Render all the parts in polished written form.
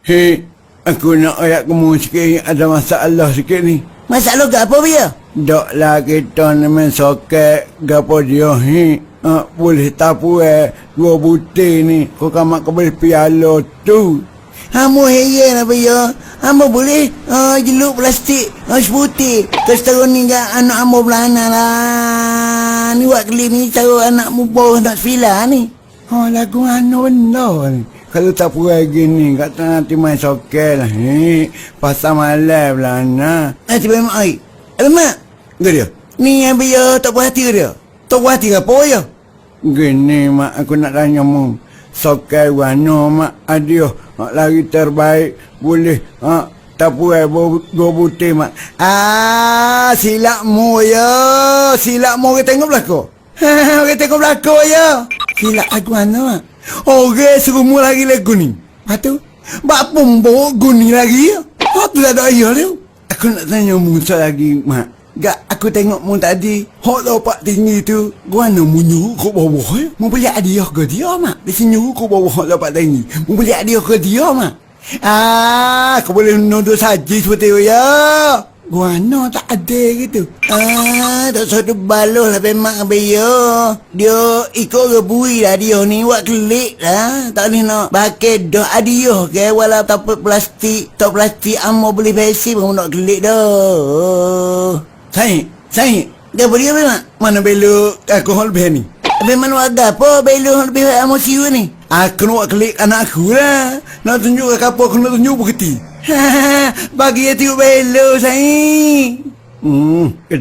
Hei, aku nak ayat kamu sikit, ada masalah sikit ni. Masalah ke apa dia? Dok lah kita ni main soket, gapo dia ni. Boleh tapu dua butir ni. Kau kamak kau boleh piala tu. Hamo heran apa ya? Hamo boleh jeluk plastik seputi. Kesetara ni kan anak hamo belana lah. Ni buat kelip ni taruh anak mu bawah nak sefila ni. Oh, lagu anu benar ni. Kalau tak puas gini, kata nanti main soket lah. Pasal malam belana. Nanti memang air. Mak. Ke dia? Ni yang dia tak puas hati ke dia? Tak puas hati ke apa ya? Gini mak, aku nak tanya mu. Soket warna mak, adiah. Lari terbaik, boleh tak puas dua butir mak. Silap mu ya. Silap mu orang tengok belakang. Orang tengok belakang ya. Silap lagu mana mak? Orang suruh mu lagi lagu ni. Lepas tu? Bak pembok guni lagi ya. Tu tak ada ayah dia. Aku nak tanya mu lagi mak. Gak aku tengok mu tadi. Hok lompat tinggi tu. Gua nak mu nyuruh ke bawah ya. Mu boleh hadiah ke dia mak. Dia nyuruh ke bawah hok lompat tinggi. Mu boleh hadiah ke dia mak. Kau boleh nuduh saja seperti itu ya. Gua nak tak ada gitu. Tak suatu baloh lah memang dia. Dia ikut rebui lah dia ni. Buat kelik lah. Tak boleh nak pakai dah adiah ke. Walau tak plastik. Tak plastik amo boleh besi pun nak kelik dah. Saya. Apa dia memang? Mana belok alkohol lebih ni? Memang warga apa belok lebih amo siu ni? Aku nak kelik anak aku lah. Nak tunjuk ke apa aku nak tunjuk berketi. Bagi dia tengok belok saya.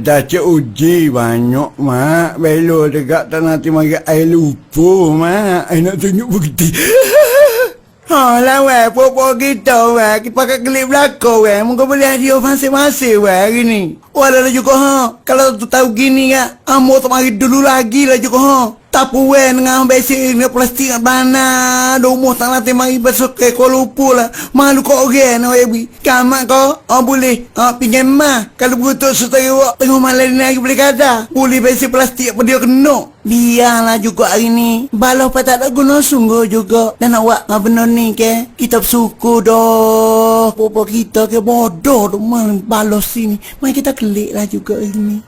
Dah cik uji banyak mak. Belok dekat tak nanti mari air lupa mak. Air nak tunjuk berketi. Lah weh, popo kita weh. Kita pakai kelip belakang weh. Mungkin boleh hadiah masing-masing weh hari ni. Walau juga kalau tu tahu gini kan. Amo tak mari dulu lagi lah juga tak puas dengan besi ni plastik kat mana. Domo tak nanti mari besok ke Kuala Lumpur lah. Malu kau orang nak webi. Kamak kau boleh pinjam mah. Kalau begitu setara awak tengok malam ni lagi boleh kata. Boleh besi plastik apa dia kena. Biarlah juga hari ni. Balau apa tak ada guna sungguh juga. Dan awak benar ni ke. Kita bersyukur dah. Popo kita ke bodoh tu main balos sini. Mari kita kelik lah juga hari ni.